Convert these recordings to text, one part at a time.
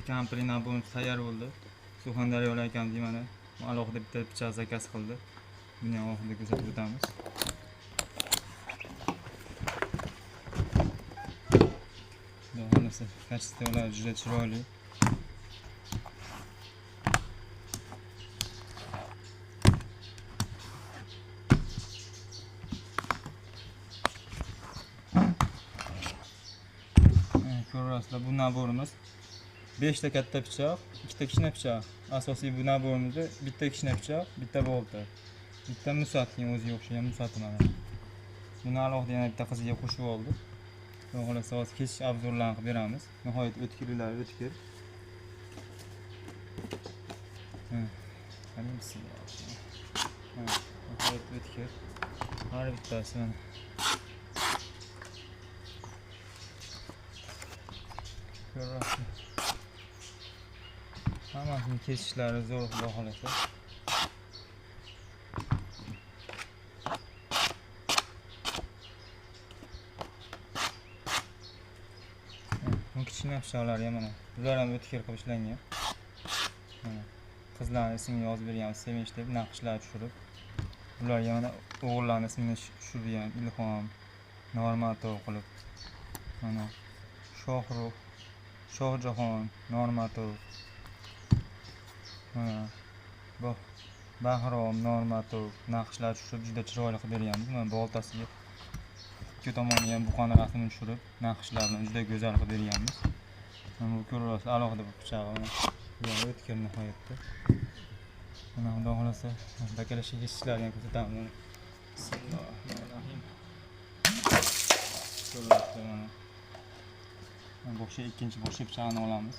kampir nabonimiz tayyor bo'ldi. Surxondaryolik akamiz mana alohida bitta pichoq zakaz qildi. Buni oxirida ko'rsatib o'tamiz. Xulosa, kachistlar juda chiroyli. Ko'rasizlar, bu naborimiz 5 ta katta pichoq, 2 ta kichkina pichoq. Asosiy bu naborimizda bitta kichkina pichoq, bitta bolta, bitta musatning o'ziga o'xshagan musati mana. Buni alohida yana bitta qizga qo'shib oldik. Xolos hozir kesish obzorlarini qilib beramiz. Nihoyat o'tkirlar, o'tkir. Qani bismillah. Nihoyat o'tkir. Har bittasi mana. Ko'rasizlar. Hammasini kesishlari zo'r xudo xolasa. Bu kichkina pichoqlar ham mana. Bular ham o'tkir qilib ishlangan. Mana qizlarning ismini yozib berganmiz, Sevinch deb naqshlar tushirib. Bularga mana o'g'illarning ismini tushirgan, Ilhom, Normatov qilib. Mana Shohruh, Shohjahon, Normatov. Mana bu Bahrom, Normatov naqshlar tushirib juda chiroyli qilib berganmiz. Mana boltasiga ikki tomoniga ham buqani rasmini tushirib, naqshlarni juda go'zal qilib berganmiz. Mana bu ko'rasiz, alohida bir pichoq. Juda o'tkir nihoyatda. Mana xudo xolasa, bakalashga kesishlarni ko'rsataman. Bismillahirrohmanirrohim. Ko'rasiz mana. Boshqa ikkinchi boshqa pichoqni olamiz.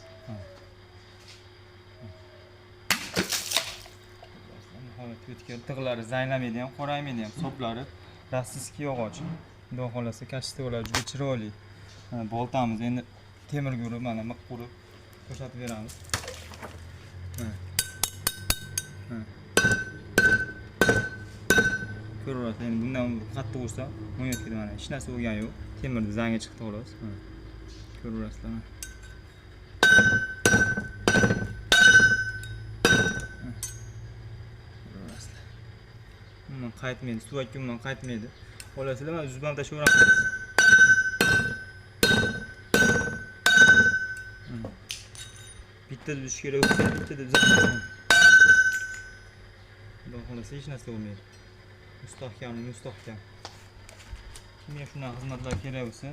Nihoyat o'tkir, tig'lari zaynamaydi ham, qo'raymaydi ham, so'plari rossiyskiy yog'och. Xudo xolasa, kachistlar juda chiroyli. Boltamiz endi temir g'urib, mana miq qurib ko'rsatib beramiz. Ko'rasiz, endi bundan qattiq ursa, o'ynatadi mana. Hech narsa bo'lgani yo'q. Temirni zangi chiqdi xolos. Ko'rasizlar. Bundan qaytmaydi, suv akkumdan qaytmaydi. Xolasizlar, mana uzban tashaveramiz. Bitta tuzish kerak bo'lsa, bitta tuzamiz. Xudo xolasa hech narsa bo'lmaydi. Mustahkam. Kimga shunaqa xizmatlar kerak bo'lsa,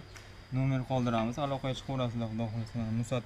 nomer qoldiramiz, aloqaga chiqaverasizlar. Xudo xolasa, Musat